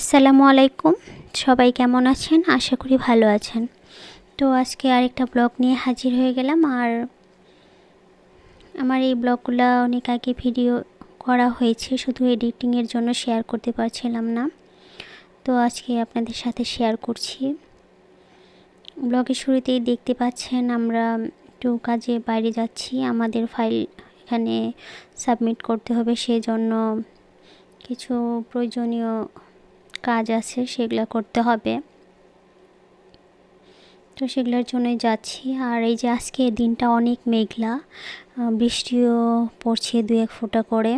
আসসালামু আলাইকুম। সবাই কেমন আছেন? আশা করি ভালো আছেন। তো আজকে আরেকটা ব্লগ নিয়ে হাজির হয়ে গেলাম। আর আমার এই ব্লগগুলো অনেক আগে ভিডিও করা হয়েছে, শুধু এডিটিংয়ের জন্য শেয়ার করতে পারছিলাম না। তো আজকে আপনাদের সাথে শেয়ার করছি। ব্লগের শুরুতেই দেখতে পাচ্ছেন আমরা একটু কাজে বাইরে যাচ্ছি। আমাদের ফাইল এখানে সাবমিট করতে হবে, সেই জন্য কিছু প্রয়োজনীয় কাজ আছে, সেগুলো করতে হবে। তো সেগুলোর জন্যই যাচ্ছি। আর এই যে আজকে দিনটা অনেক মেঘলা, বৃষ্টিও পড়ছে 2-1 ফোঁটা করে।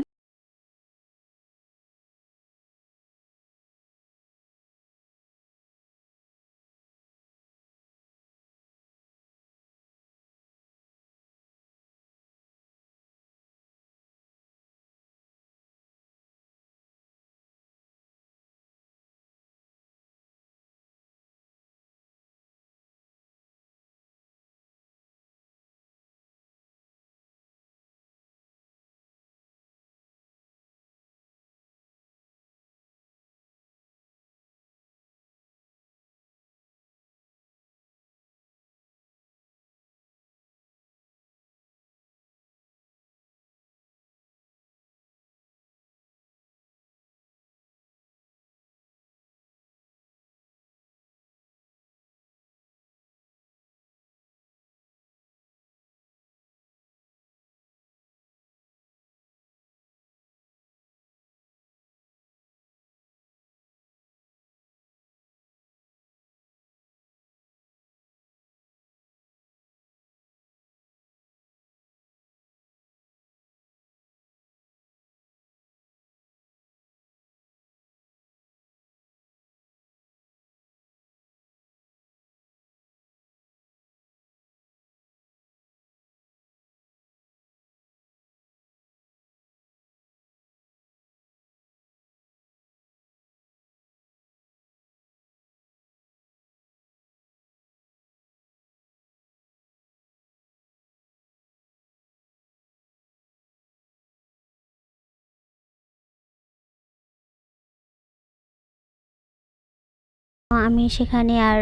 আমি সেখানে আর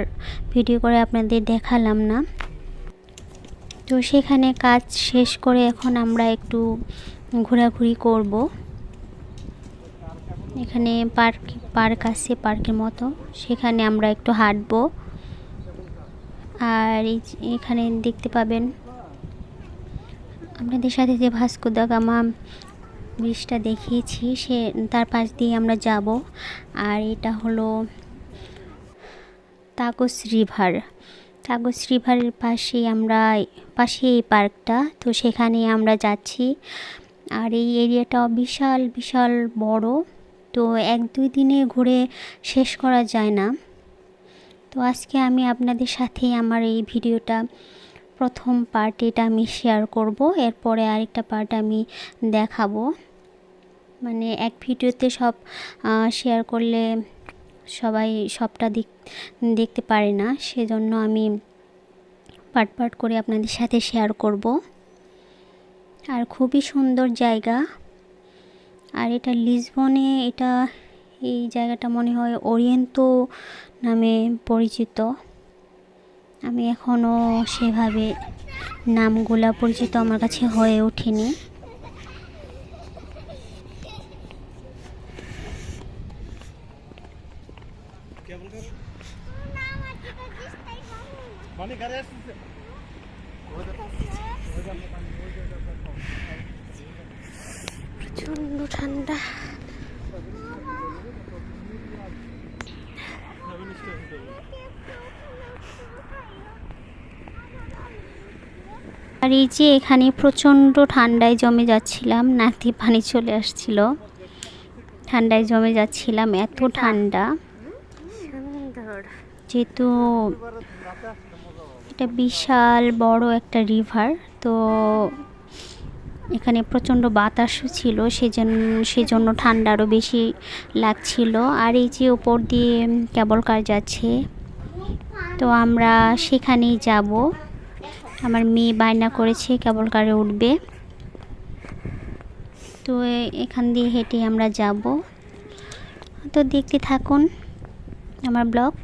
ভিডিও করে আপনাদের দেখালাম না। তো সেখানে কাজ শেষ করে এখন আমরা একটু ঘোরাঘুরি করব। এখানে পার্ক আছে, পার্কের মতো, সেখানে আমরা একটু হাঁটবো। আর এখানে দেখতে পাবেন আপনাদের সাথে যে ভাস্কো দা গামা ব্রিজটা দেখিয়েছি, তার পাশ দিয়ে আমরা যাব। আর এটা হলো তাগস রিভারের পাশে এই পার্কটা। তো সেখানে আমরা যাচ্ছি। আর এই এরিয়াটা বিশাল বিশাল বড়, তো 1-2 দিনে ঘুরে শেষ করা যায় না। তো আজকে আমি আপনাদের সাথে আমার এই ভিডিওটা প্রথম পার্ট এটা আমি শেয়ার করব, এরপরে আরেকটা পার্ট আমি দেখাবো। মানে এক ভিডিওতে সব শেয়ার করলে সবাই সবটা দেখতে পারে না, সেজন্য আমি পার্ট পার্ট করে আপনাদের সাথে শেয়ার করব। আর খুবই সুন্দর জায়গা। আর এটা লিসবনে, এই জায়গাটা মনে হয় ওরিয়েন্তো নামে পরিচিত। আমি এখনও সেভাবে নামগুলা পরিচিত আমার কাছে হয়ে ওঠেনি। প্রচন্ড ঠান্ডা। আর এই যে এখানে প্রচণ্ড ঠান্ডায় জমে যাচ্ছিলাম, নাকে পানি চলে আসছিল, ঠান্ডায় জমে যাচ্ছিলাম, এত ঠান্ডা। যেহেতু এটা বিশাল বড় একটা রিভার, তো এখানে প্রচণ্ড বাতাসও ছিল, সেজন্য ঠান্ডা আরও বেশি লাগছিল। আর এই যে উপর দিয়ে কেবল কার যাচ্ছে, তো আমরা সেখানেই যাব। আমার মেয়ে বায়না করেছে কেবল কারে উঠবে, তো এখান দিয়ে হেঁটে আমরা যাব। তো দেখতে থাকুন আমার ব্লগ।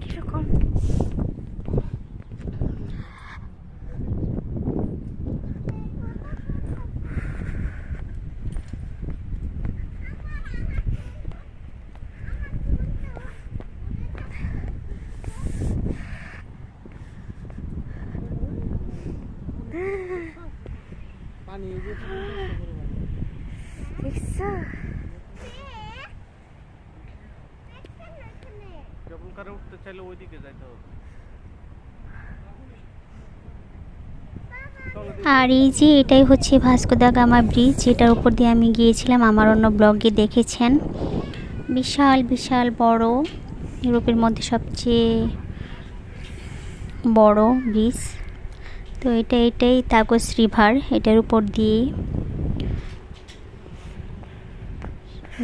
কিরকম উঠতে চাইলে ওইদিকে যাইতে হবে। আর এই যে এটাই হচ্ছে ভাস্কো দা গামা ব্রিজ, যেটার উপর দিয়ে আমি গিয়েছিলাম, আমার অন্য ব্লগে দেখেছেন। বিশাল বিশাল বড়, ইউরোপের মধ্যে সবচেয়ে বড় ব্রিজ। তো এটাই তাগোস রিভার, এটার উপর দিয়ে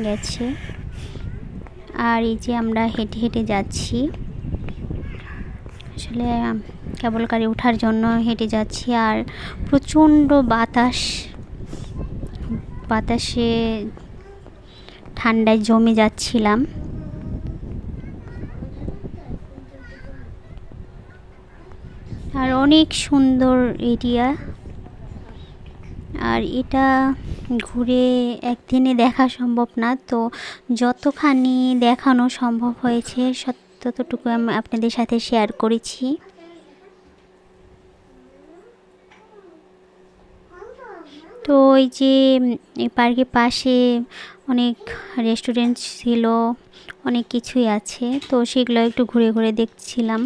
গেছে। আর এই যে আমরা হেঁটে হেঁটে যাচ্ছি, আসলে কেবল কারে ওঠার জন্য হেঁটে যাচ্ছি। আর প্রচণ্ড বাতাসে ঠান্ডায় জমে যাচ্ছিলাম। আর অনেক সুন্দর এরিয়া। আর এটা ঘুরে একদিনে দেখা সম্ভব না, তো যতখানি দেখানো সম্ভব হয়েছে ততটুকু আমি আপনাদের সাথে শেয়ার করেছি। তো এই যে এই পার্কের পাশে অনেক রেস্টুরেন্ট ছিল, অনেক কিছুই আছে, তো সেগুলো একটু ঘুরে ঘুরে দেখছিলাম।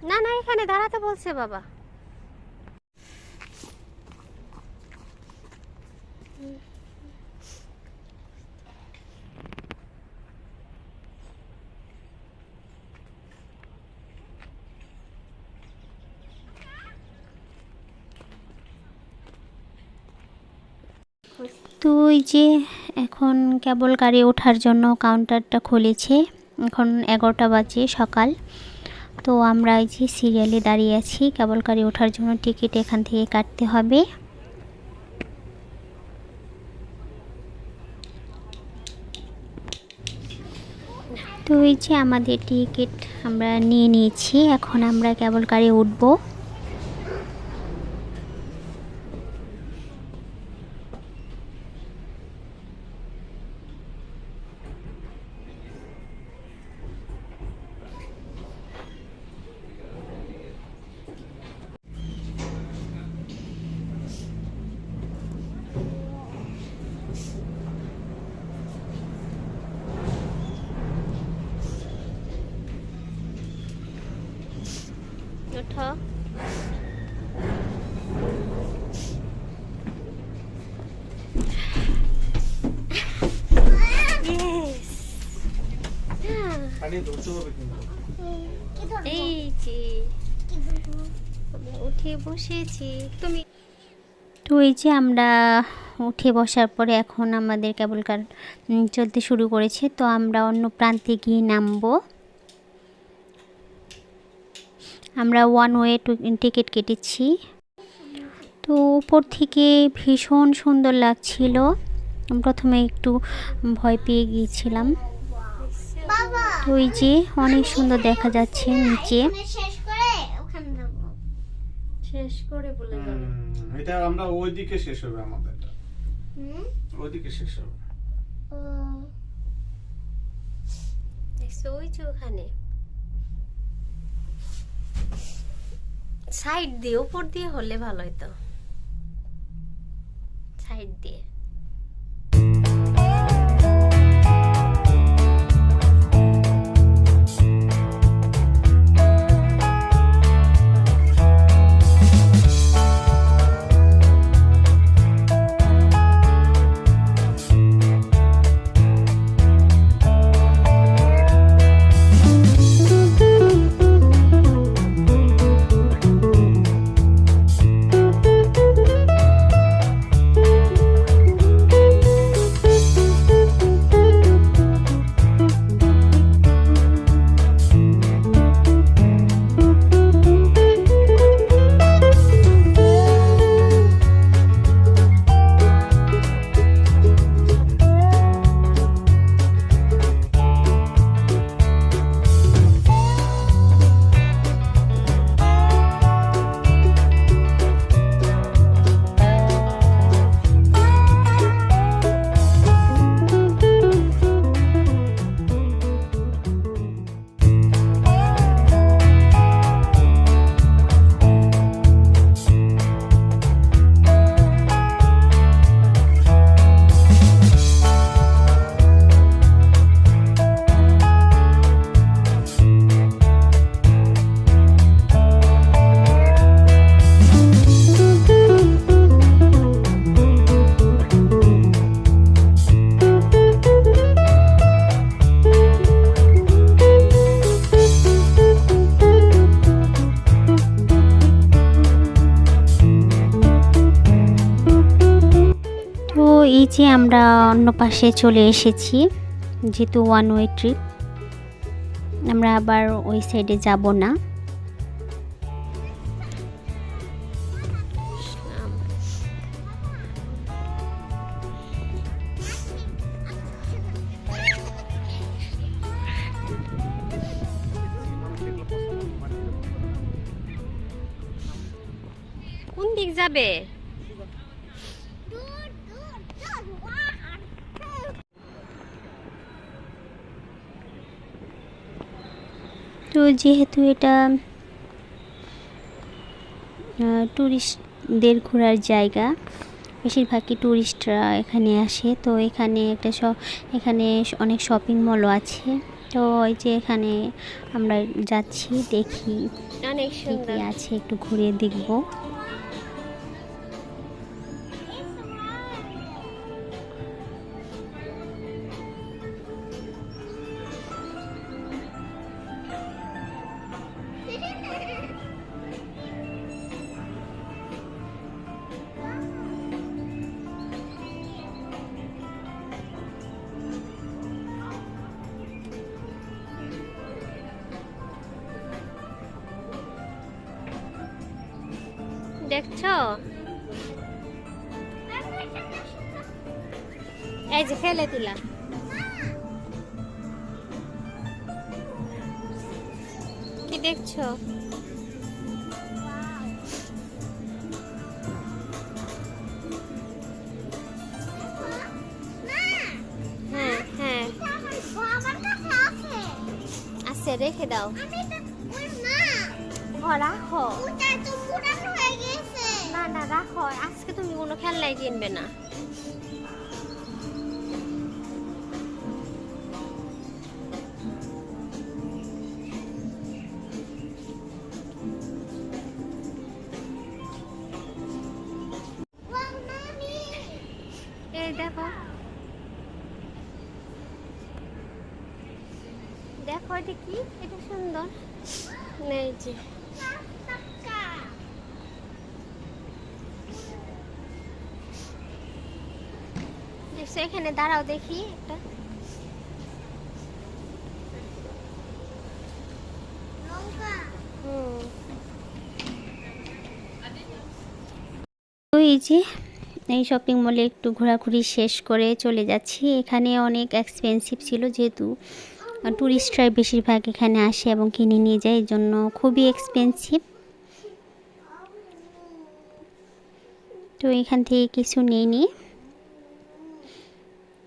না না, এখানে দাঁড়াতে বলছে বাবা। তো ওই যে এখন কেবল গাড়ি ওঠার জন্য কাউন্টারটা খুলেছে, এখন 11টা বাজে সকাল। তো আমরা এই যে সিরিয়ালে দাঁড়িয়ে আছি, কেবল কারে ওঠার জন্য টিকিট এখান থেকে কাটতে হবে। তো এই যে আমাদের টিকিট আমরা নিয়ে নিয়েছি, এখন আমরা কেবল কারে উঠবো। ওঠো। পানি ধরতে হবে কিন্তু। এই যে উঠে বসেছি তুমি। তো এই যে আমরা উঠে বসার পরে এখন আমাদের কেবল কার চলতে শুরু করেছে। তো আমরা অন্য প্রান্তে গিয়ে নামবো। আমরা ওয়ান ওয়ে টিকিট কেটেছি। তো উপর থেকে ভীষণ সুন্দর লাগছিল। প্রথমে একটু ভয় পেয়ে গিয়েছিলাম। তো এই যে অনেক সুন্দর দেখা যাচ্ছে নিচে। শেষ করে বলে যাবে। এটা আমরা ওইদিকে শেষ হবে আমাদের। ওইদিকে শেষ হবে। দেখছো ওই যে ওখানে সাইড দিয়ে উপর দিয়ে হলে ভালো হতো, সাইড দিয়ে। এই যে আমরা অন্য পাশে চলে এসেছি, যেহেতু ওয়ান ওয়ে ট্রিপ আমরা আবার ওই সাইডে যাব না। কোন দিক যাবে? তো যেহেতু এটা ট্যুরিস্টদের ঘোরার জায়গা, বেশিরভাগই ট্যুরিস্টরা এখানে আসে। তো এখানে এখানে অনেক শপিং মলও আছে। তো এই যে এখানে আমরা যাচ্ছি, দেখি অনেক কি সুন্দর। আছে একটু ঘুরে দেখবো। দেখছো? এই যে ফেলে দিলাম। কি দেখছো? হ্যাঁ হ্যাঁ আছে, রেখে দাও। রাখো না না রাখো, আজকে তুমি কোনো খেলনাই কিনবে না। এই দেখো দেখো, এটা কি? এটা সুন্দর। এই যে দেখছো, এখানে দাঁড়াও দেখি একটা। তো এই যে এই শপিং মলে একটু ঘোরাঘুরি শেষ করে চলে যাচ্ছি। এখানে অনেক এক্সপেন্সিভ ছিল, যেহেতু ট্যুরিস্টরা বেশিরভাগ এখানে আসে এবং কিনে নিয়ে যায়, এই জন্য খুবই এক্সপেন্সিভ। তো এখান থেকে কিছু নিইনি।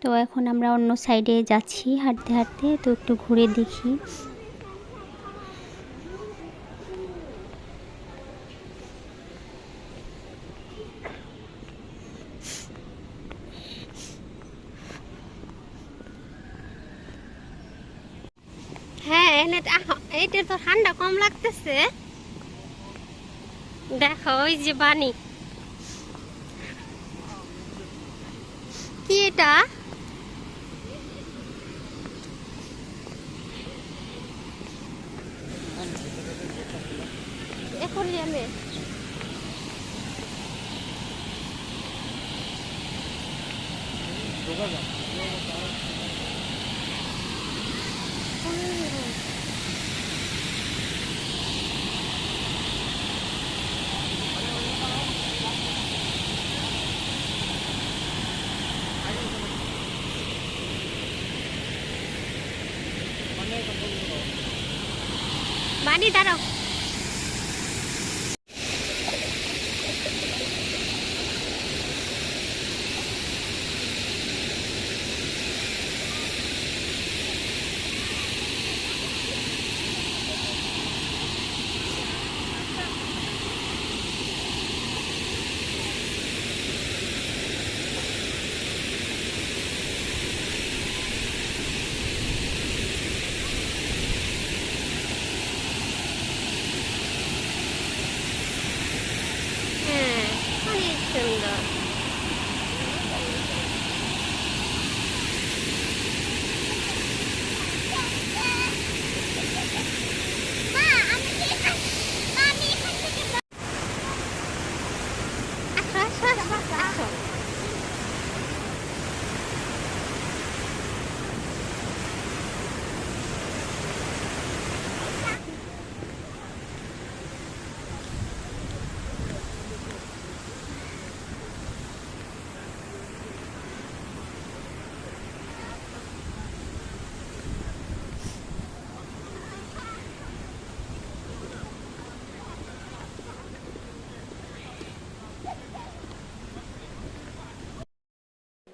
তো এখন আমরা অন্য সাইডে যাচ্ছি হাঁটতে হাঁটতে, তো একটু ঘুরে দেখি। হ্যাঁ এটা তো ঠান্ডা কম লাগতেছে। দেখো ওই যে বানি, কি এটা? অ্যাকোয়ারিয়ামে বানি, দাঁড়াও। হ্যাঁ অনেক সুন্দর। আসো আসো আসো আসো।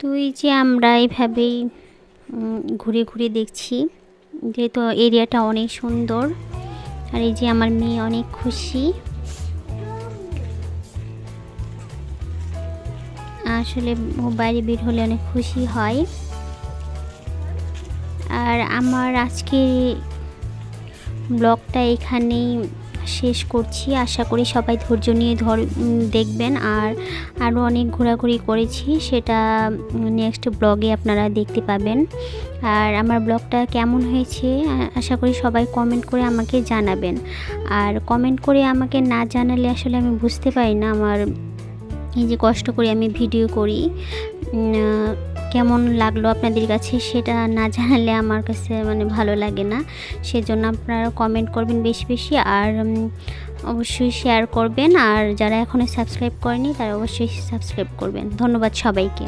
তো এই যে আমরা এইভাবেই ঘুরে ঘুরে দেখছি, যেহেতু এরিয়াটা অনেক সুন্দর। আর এই যে আমার মেয়ে অনেক খুশি, আসলে ও বাইরে বের হলে অনেক খুশি হয়। আর আমার আজকে ব্লগটা এখানেই শেষ করছি। আশা করি সবাই ধৈর্য নিয়ে দেখবেন। আর আরও অনেক ঘোরাঘুরি করেছি, সেটা নেক্সট ব্লগে আপনারা দেখতে পাবেন। আর আমার ব্লগটা কেমন হয়েছে আশা করি সবাই কমেন্ট করে আমাকে জানাবেন। আর কমেন্ট করে আমাকে না জানালে আসলে আমি বুঝতে পারি না, আমার এই যে কষ্ট করে আমি ভিডিও করি কেমন লাগলো আপনাদের কাছে সেটা না জানালে আমার কাছে মানে ভালো লাগে না। সেজন্য আপনারা কমেন্ট করবেন বেশি বেশি, আর অবশ্যই শেয়ার করবেন, আর যারা এখনও সাবস্ক্রাইব করেনি তারা অবশ্যই সাবস্ক্রাইব করবেন। ধন্যবাদ সবাইকে।